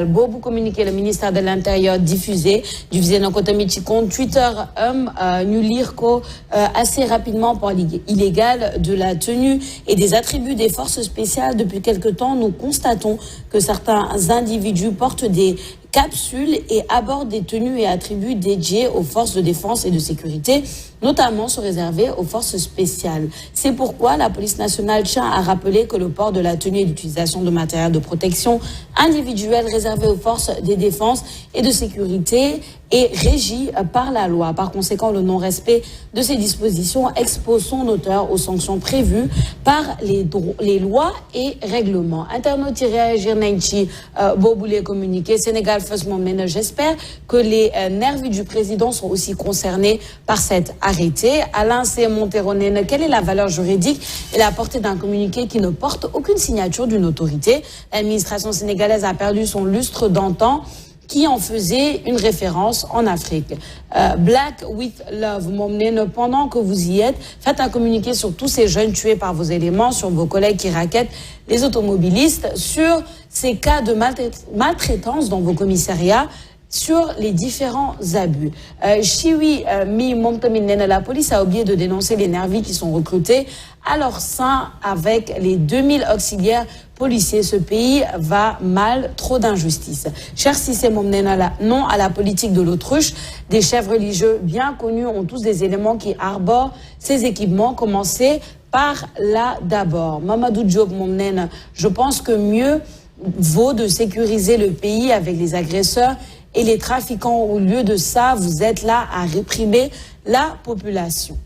Beaucoup communiqué le ministère de l'Intérieur diffusé notre compte Twitter nous lire assez rapidement pour illégal de la tenue et des attributs des forces spéciales. Depuis quelque temps, nous constatons que certains individus portent des capsules et abordent des tenues et attributs dédiés aux forces de défense et de sécurité, notamment sont réservés aux forces spéciales. C'est pourquoi la police nationale tient à rappeler que le port de la tenue et l'utilisation de matériel de protection individuelle réservé aux forces de défense et de sécurité est régi par la loi. Par conséquent, le non-respect de ces dispositions expose son auteur aux sanctions prévues par les lois et règlements. Internautes qui réagir Nenchi, Boboulé communiqué, Sénégal First Moment. J'espère que les nervis du président sont aussi concernés par cet arrêté. Alain C. Monteronen, quelle est la valeur juridique et la portée d'un communiqué qui ne porte aucune signature d'une autorité? L'administration sénégalaise a perdu son lustre d'antan qui en faisait une référence en Afrique. Black with Love, Momnen, pendant que vous y êtes, faites un communiqué sur tous ces jeunes tués par vos éléments, sur vos collègues qui raquettent les automobilistes, sur ces cas de maltraitance dans vos commissariats, sur les différents abus. La police a oublié de dénoncer les nervis qui sont recrutés à leur sein avec les 2000 auxiliaires policiers. Ce pays va mal, trop d'injustice. Cher Sissé Momnena, non à la politique de l'autruche. Des chefs religieux bien connus ont tous des éléments qui arborent ces équipements. Commencez par là d'abord. Mamadou Diop Momnena, je pense que mieux vaut de sécuriser le pays avec les agresseurs et les trafiquants. Au lieu de ça, vous êtes là à réprimer la population.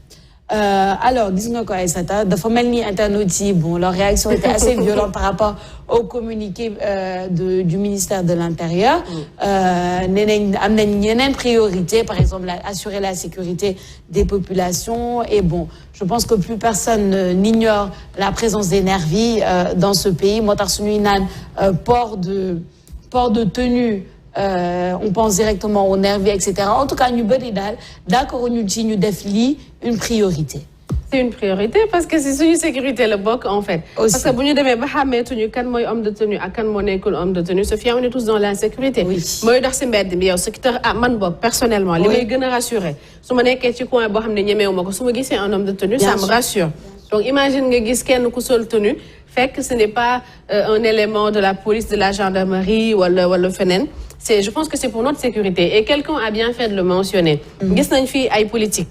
Alors, disons quoi, Aïssata, de Fomelni Internauti, bon, leur réaction était assez violente par rapport au communiqué du ministère de l'Intérieur. Une priorité, par exemple, assurer la sécurité des populations. Et bon, je pense que plus personne n'ignore la présence des nervis dans ce pays. Motarsunuinan, port de tenue. On pense directement aux nervis, etc. En tout cas, nous d'accord, nous défli une priorité. C'est une priorité parce que c'est une sécurité le boc en fait. Aussi. Parce que si nous devons kan moy homme de tenue ak kan mo nekul homme de tenue, Sophia, on est tous dans l'insécurité. Moy dox ci mbedd bi yow secteur man bok personnellement li may gëna rassurer. Suma nekké ci coin bo xamné ñëméwuma ko suma gissé un homme de tenue, ça me rassure. Donc imagine nga giss kenn ku sol tenue, fait que ce n'est pas un élément de la police, de la gendarmerie ou le fenen. Je pense que c'est pour notre sécurité. Et quelqu'un a bien fait de le mentionner. Gis nañ fi ay politique,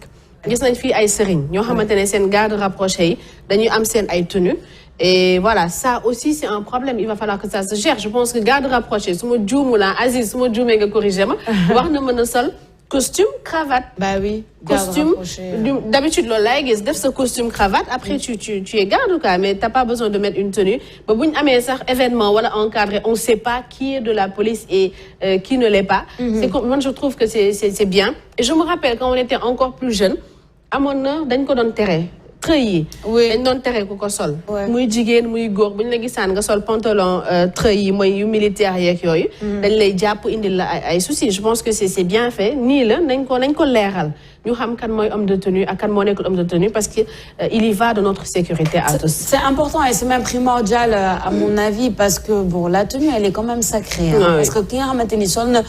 gis nañ fi ay serigne ñoo xamantene sen garde rapproché yi dañuy am sen ay tenue. Et voilà, ça aussi c'est un problème. Il va falloir que ça se gère. Je pense que garde rapproché, suma djoumu la Aziz, suma djoumé nga corriger ma, wax na mëna sol costume, cravate. Bah oui. Costume. D'habitude, le def ce costume, cravate. Après, tu es garde ou quoi, mais t'as pas besoin de mettre une tenue. Mais si un événement, voilà, encadré, on sait pas qui est de la police et qui ne l'est pas. Moi, je trouve que c'est bien. Et je me rappelle quand on était encore plus jeune, à mon heure, d'un coup d'intérêt. Treillis, dañ doon tere ku ko sol muy jigéen muy góor bu ñu la gisaan nga sol pantalon treillis mooy yu militaire yeeg yooyu dañ lay jàpp indil la ay soucis. Je pense que c'est bien fait nii la nañ ko leeral ñu xam kan mooy homme de tenue ak kan moo nekkul homme de tenue parce que il y va de notre sécurité à tous. C'est important et c'est même primordial à mon avis parce que bon la tenue elle est quand même sacrée parce que ki nga xamante ni sol na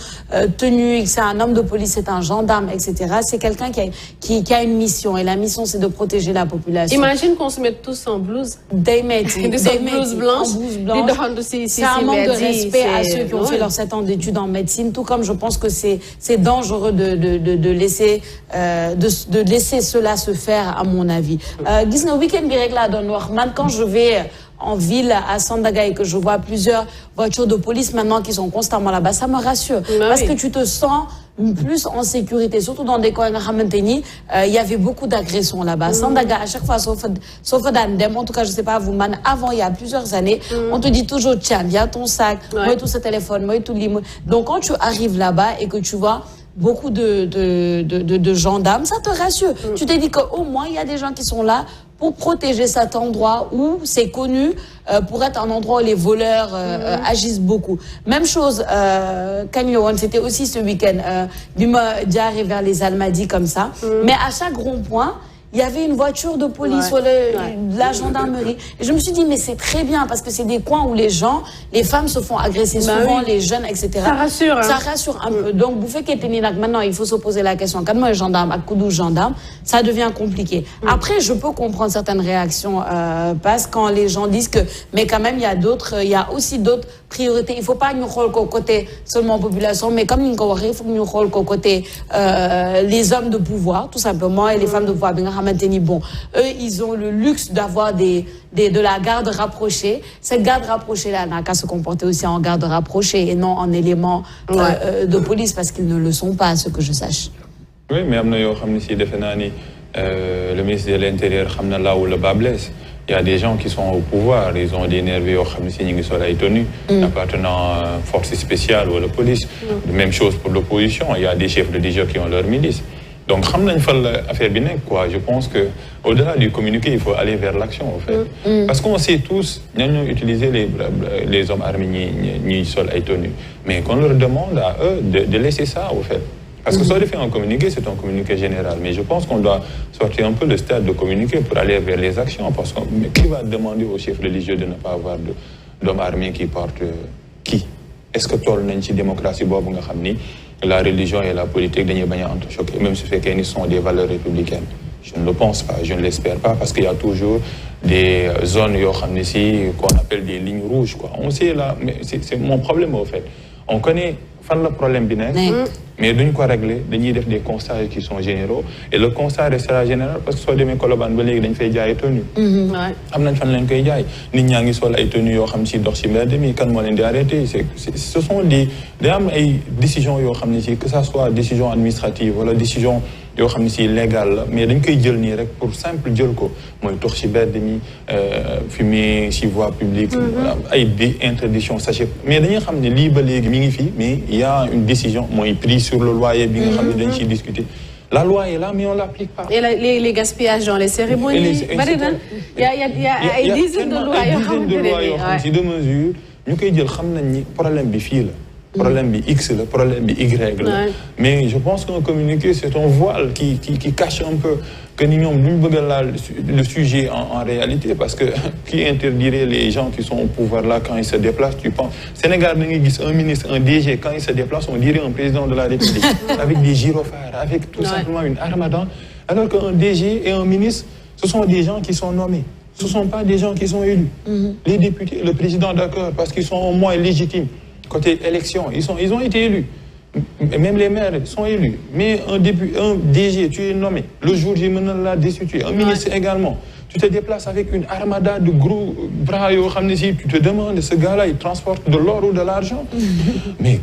tenue c'est un homme de police, c'est un gendarme, etc. C'est quelqu'un qui a une mission et la mission c'est de protéger la population. Imagine qu'on se mette tous en blouse. Des blouses blanches. C'est un manque de respect à ceux qui ont fait leurs 7 ans d'études en médecine, tout comme je pense que c'est dangereux de laisser cela se faire à mon avis. Gis nga week-end bi rek la doon wax man quand je vais en ville à Sandaga et que je vois plusieurs voitures de police maintenant qui sont constamment là-bas, ça me rassure parce que tu te sens plus en sécurité, surtout dans des coins il y avait beaucoup d'agressions là-bas. Sandaga, à chaque fois, sauf en tout cas, je sais pas, vous, man, avant, il y a plusieurs années, on te dit toujours, tiens, viens ton sac, moi tout ce téléphone, moi tout l'immo. Donc, quand tu arrives là-bas et que tu vois beaucoup de gendarmes, ça te rassure. Tu te dis qu'au moins, il y a des gens qui sont là pour protéger cet endroit où c'est connu pour être un endroit où les voleurs agissent beaucoup. Même chose, Kanyowan, c'était aussi ce week-end, Bima Diaré vers les Almadies comme ça. Mais à chaque rond-point, il y avait une voiture de police ou la gendarmerie. Et je me suis dit, mais c'est très bien parce que c'est des coins où les gens, les femmes se font agresser souvent, les jeunes, etc. Ça rassure. Hein. Ça rassure un peu. Donc, vous faites maintenant, il faut se poser la question. Quand moi, gendarme, à Koudou gendarme, ça devient compliqué. Après, je peux comprendre certaines réactions parce quand les gens disent que, mais quand même, il y a aussi d'autres priorités. Il ne faut pas nous rôle côté seulement population, mais comme il faut nous rôle côté les hommes de pouvoir, tout simplement, et les femmes de pouvoir. Bon, eux, ils ont le luxe d'avoir de la garde rapprochée. Cette garde rapprochée-là n'a qu'à se comporter aussi en garde rapprochée et non en élément de police parce qu'ils ne le sont pas, à ce que je sache. Oui, mais le ministre de l'Intérieur, là où le bas blesse. Il y a des gens qui sont au pouvoir, ils ont des nervis appartenant à forces spéciales ou à la police. Même chose pour l'opposition, il y a des chefs de DG qui ont leur milice. Donc, je pense qu'au-delà du communiqué, il faut aller vers l'action, en fait. Parce qu'on sait tous, nous avons utilisé les hommes armés, mais qu'on leur demande à eux de laisser ça, au fait. Parce que ça fait un communiqué, c'est un communiqué général. Mais je pense qu'on doit sortir un peu le stade de communiqué pour aller vers les actions. Parce que qui va demander aux chefs religieux de ne pas avoir d'hommes armés qui portent qui? Est-ce que tout le monde démocratie, la religion et la politique dañuy bañ a entrechoquer, même si ils sont des valeurs républicaines? Je ne le pense pas, je ne l'espère pas, parce qu'il y a toujours des zones qu'on appelle des lignes rouges, quoi. On sait là, mais c'est mon problème au fait. On connaît le problème mais duñ ko régler dañuy def des constats qui sont généraux et le constat restera général parce que soit demee Colobane ba léegi dañ fay jaay tenue am nañ fan lañ koy jaay nit ñaa ngi sol ay tenue yoo xam si dox ci mbedd mi kan moo leen di arrêté ce sont des ay décisions yoo xam ne si que ça soit décision administrative wala décision yoo xam ne si légal mais dañ koy jël nii rek pour simple jël ko mooy dox ci mbedd mi fumer ci voie publique ay interdiction sachet mais dañuy xam ne lii ba léegi mi ngi fi mais il y a une décision mooy prise sur le loyer bi nga xam ne dañ ciy discuter. La loi est là mais on l'applique pas. Et les gaspillages dans les cérémonies. Il y a des dizaines de lois yoo xam ne de mesures ñu koy jël xam nañ ni problème bi fii la. Problème bi X, le problème bi Y. Mais je pense qu'un communiqué, c'est un voile qui cache un peu que nous avons le sujet en réalité, parce que qui interdirait les gens qui sont au pouvoir là quand ils se déplacent, tu penses? Sénégal, un ministre, un DG, quand il se déplace, on dirait un président de la République, avec des gyrophares, avec tout simplement une armada, alors qu'un DG et un ministre, ce sont des gens qui sont nommés. Ce ne sont pas des gens qui sont élus. Les députés, le président, d'accord, parce qu'ils sont au moins légitimes. Côté élection, ils ont été élus. Même les maires sont élus. Mais un DG, tu es nommé. Le jour où il l'a destitué. Un ministre également. Tu te déplaces avec une armada de gros bras. Tu te demandes, ce gars-là, il transporte de l'or ou de l'argent. Mais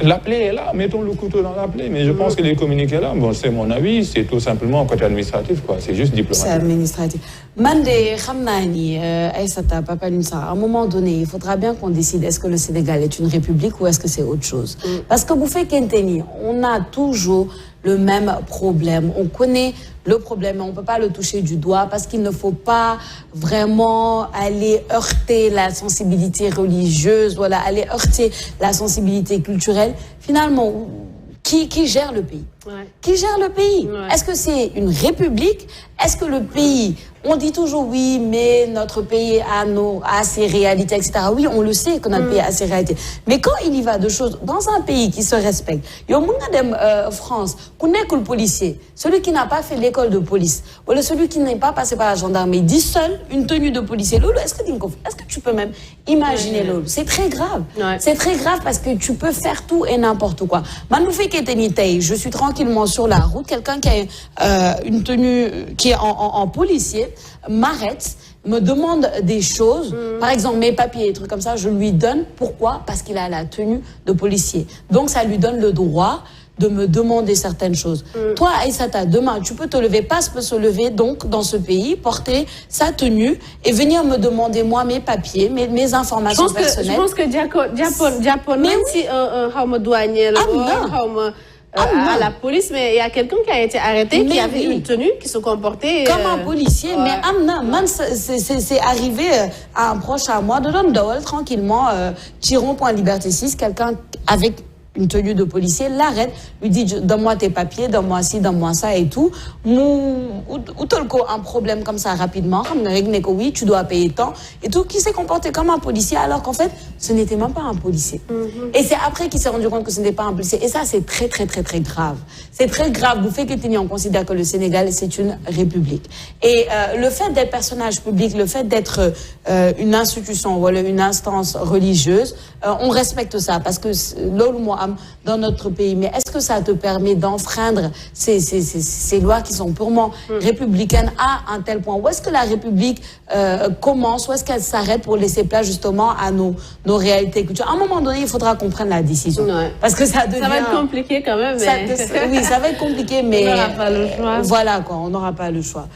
la plaie est là. Mettons le couteau dans la plaie. Mais je pense que les communiqués là, bon, c'est mon avis, c'est tout simplement côté administratif, quoi. C'est juste diplomatique. C'est administratif. Mande, Khamnani, Aïssata, Papa Nissa, à un moment donné, il faudra bien qu'on décide est-ce que le Sénégal est une république ou est-ce que c'est autre chose. Parce que vous faites Kenteni, on a toujours le même problème. On connaît le problème, mais on ne peut pas le toucher du doigt parce qu'il ne faut pas vraiment aller heurter la sensibilité religieuse, voilà, aller heurter la sensibilité culturelle. Finalement, qui gère le pays? Qui gère le pays? Est-ce que c'est une république? Est-ce que le pays, on dit toujours oui, mais notre pays a ses réalités, etc. Oui, on le sait que notre pays a ses réalités. Mais quand il y va de choses, dans un pays qui se respecte, il y a France, connaît que le policier, celui qui n'a pas fait l'école de police, ou celui qui n'est pas passé par la gendarmerie, dit seul une tenue de policier. Lolo, est-ce que tu peux même imaginer Lolo? C'est très grave. C'est très grave parce que tu peux faire tout et n'importe quoi. Je suis tranquillement sur la route, quelqu'un qui a une tenue qui est en policier m'arrête, me demande des choses, par exemple mes papiers, des trucs comme ça, je lui donne. Pourquoi? Parce qu'il a la tenue de policier. Donc ça lui donne le droit de me demander certaines choses. Toi, Aïssata, demain, tu peux te lever, Passe peut se lever donc dans ce pays, porter sa tenue et venir me demander moi mes papiers, mes informations personnelles. Je pense que Diapon, même si un douanier, à la police, mais il y a quelqu'un qui a été arrêté, qui avait une tenue, qui se comportait comme un policier. Mais Amna, c'est arrivé à un proche à moi, de Dawal, tranquillement, Tiron.Liberté 6, quelqu'un avec une tenue de policier, l'arrête, lui dit donne-moi tes papiers, donne-moi ci, donne-moi ça et tout. Ou un problème comme ça rapidement, oui, tu dois payer tant et tout, qui s'est comporté comme un policier alors qu'en fait, ce n'était même pas un policier. Et c'est après qu'il s'est rendu compte que ce n'était pas un policier. Et ça, c'est très, très, très, très grave. C'est très grave. Vous faites que on considère que le Sénégal, c'est une république. Et le fait d'être personnage public, le fait d'être une institution ou une instance religieuse, on respecte ça parce que dans notre pays, mais est-ce que ça te permet d'enfreindre ces lois qui sont purement républicaines à un tel point? Où est-ce que la République commence, où est-ce qu'elle s'arrête pour laisser place justement à nos réalités culturelles? À un moment donné, il faudra qu'on prenne la décision. Ouais. Parce que ça devient... Ça va être compliqué quand même. Oui, ça va être compliqué, mais... On n'aura pas le choix. Voilà, quoi, on n'aura pas le choix.